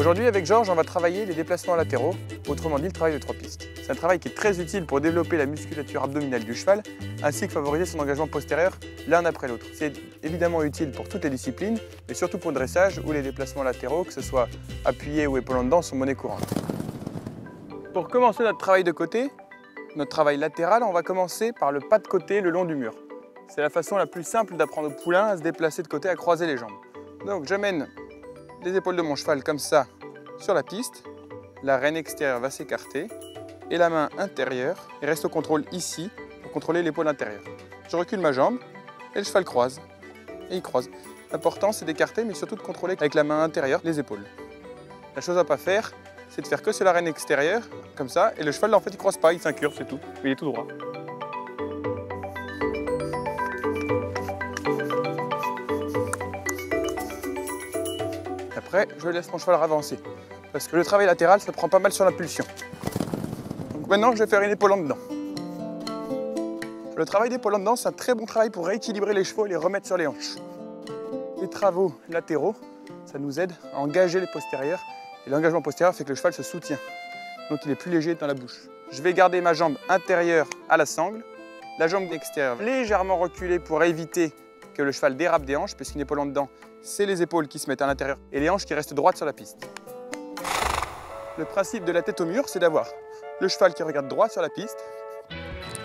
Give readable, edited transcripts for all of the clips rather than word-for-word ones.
Aujourd'hui avec Georges, on va travailler les déplacements latéraux, autrement dit le travail de 3 pistes. C'est un travail qui est très utile pour développer la musculature abdominale du cheval, ainsi que favoriser son engagement postérieur l'un après l'autre. C'est évidemment utile pour toutes les disciplines, mais surtout pour le dressage où les déplacements latéraux, que ce soit appuyés ou épaules en dedans, sont monnaie courante. Pour commencer notre travail de côté, notre travail latéral, on va commencer par le pas de côté le long du mur. C'est la façon la plus simple d'apprendre au poulain à se déplacer de côté, à croiser les jambes. Donc j'amène les épaules de mon cheval comme ça sur la piste, la rêne extérieure va s'écarter et la main intérieure reste au contrôle ici pour contrôler l'épaule intérieure. Je recule ma jambe et le cheval croise et il croise. L'important c'est d'écarter mais surtout de contrôler avec la main intérieure les épaules. La chose à ne pas faire, c'est de faire que sur la rêne extérieure comme ça et le cheval là, en fait il croise pas, il s'incurve, c'est tout, il est tout droit. Après, je laisse mon cheval avancer parce que le travail latéral, ça prend pas mal sur l'impulsion. Donc maintenant, je vais faire une épaule en dedans. Le travail d'épaule en dedans, c'est un très bon travail pour rééquilibrer les chevaux et les remettre sur les hanches. Les travaux latéraux, ça nous aide à engager les postérieurs et l'engagement postérieur fait que le cheval se soutient. Donc il est plus léger dans la bouche. Je vais garder ma jambe intérieure à la sangle, la jambe extérieure légèrement reculée pour éviter que le cheval dérape des hanches, puisqu'une épaule en dedans, c'est les épaules qui se mettent à l'intérieur et les hanches qui restent droites sur la piste. Le principe de la tête au mur, c'est d'avoir le cheval qui regarde droit sur la piste,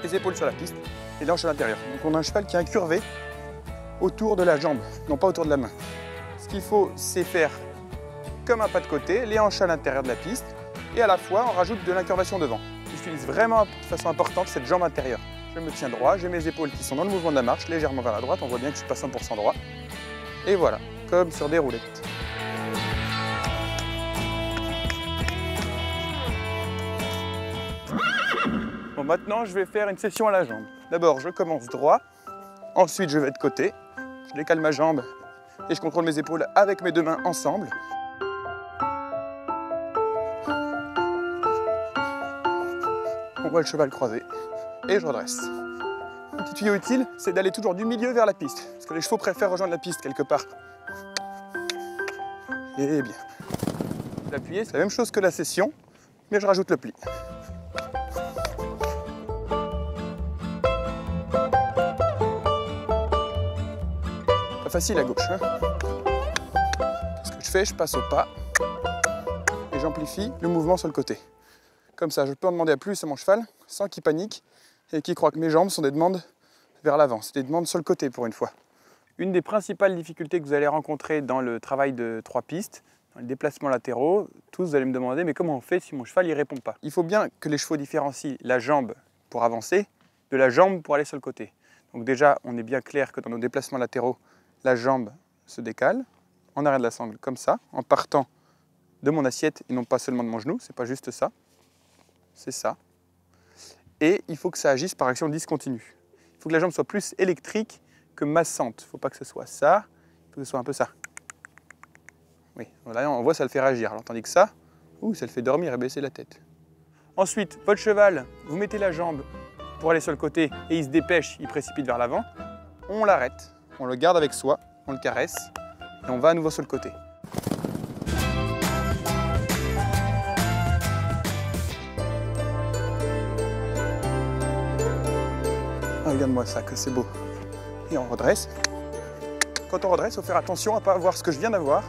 les épaules sur la piste et les hanches à l'intérieur. Donc on a un cheval qui est incurvé autour de la jambe, non pas autour de la main. Ce qu'il faut, c'est faire comme un pas de côté, les hanches à l'intérieur de la piste et à la fois on rajoute de l'incurvation devant. J'utilise vraiment de façon importante cette jambe intérieure. Je me tiens droit, j'ai mes épaules qui sont dans le mouvement de la marche, légèrement vers la droite, on voit bien que je ne suis pas 100% droit. Et voilà, comme sur des roulettes. Bon, maintenant, je vais faire une session à la jambe. D'abord, je commence droit, ensuite je vais de côté, je décale ma jambe et je contrôle mes épaules avec mes deux mains ensemble. On voit le cheval croisé et je redresse. Un petit tuyau utile, c'est d'aller toujours du milieu vers la piste, parce que les chevaux préfèrent rejoindre la piste quelque part. Et bien. L'appuyer, c'est la même chose que la session, mais je rajoute le pli. Pas facile à gauche, hein. Ce que je fais, je passe au pas et j'amplifie le mouvement sur le côté. Comme ça, je peux en demander à plus à mon cheval sans qu'il panique et qu'il croit que mes jambes sont des demandes vers l'avant. C'est des demandes sur le côté pour une fois. Une des principales difficultés que vous allez rencontrer dans le travail de 3 pistes, dans les déplacements latéraux, tous vous allez me demander mais comment on fait si mon cheval ne répond pas? Il faut bien que les chevaux différencient la jambe pour avancer de la jambe pour aller sur le côté. Donc déjà, on est bien clair que dans nos déplacements latéraux, la jambe se décale en arrière de la sangle comme ça, en partant de mon assiette et non pas seulement de mon genou, c'est pas juste ça. C'est ça. Et il faut que ça agisse par action discontinue. Il faut que la jambe soit plus électrique que massante. Il ne faut pas que ce soit ça, il faut que ce soit un peu ça. Oui, là on voit ça le fait réagir. Alors, tandis que ça, ça le fait dormir et baisser la tête. Ensuite, votre cheval, vous mettez la jambe pour aller sur le côté et il se dépêche, il précipite vers l'avant. On l'arrête, on le garde avec soi, on le caresse et on va à nouveau sur le côté. Regarde-moi ça, que c'est beau. Et on redresse. Quand on redresse, il faut faire attention à ne pas avoir ce que je viens d'avoir.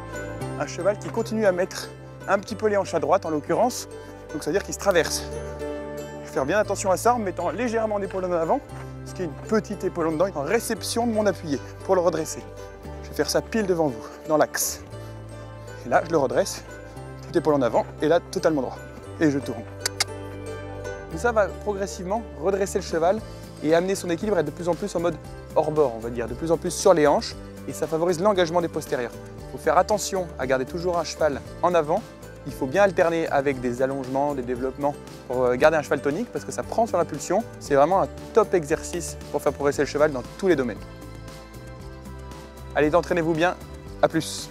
Un cheval qui continue à mettre un petit peu les hanches à droite en l'occurrence. Donc ça veut dire qu'il se traverse. Je vais faire bien attention à ça en mettant légèrement l'épaule en avant, ce qui est une petite épaule en dedans, en réception de mon appuyé pour le redresser. Je vais faire ça pile devant vous, dans l'axe. Et là, je le redresse, petite épaule en avant, et là, totalement droit. Et je tourne. Et ça va progressivement redresser le cheval et amener son équilibre à être de plus en plus en mode hors bord, on va dire, de plus en plus sur les hanches, et ça favorise l'engagement des postérieurs. Il faut faire attention à garder toujours un cheval en avant, il faut bien alterner avec des allongements, des développements pour garder un cheval tonique, parce que ça prend sur l'impulsion, c'est vraiment un top exercice pour faire progresser le cheval dans tous les domaines. Allez, entraînez-vous bien, à plus.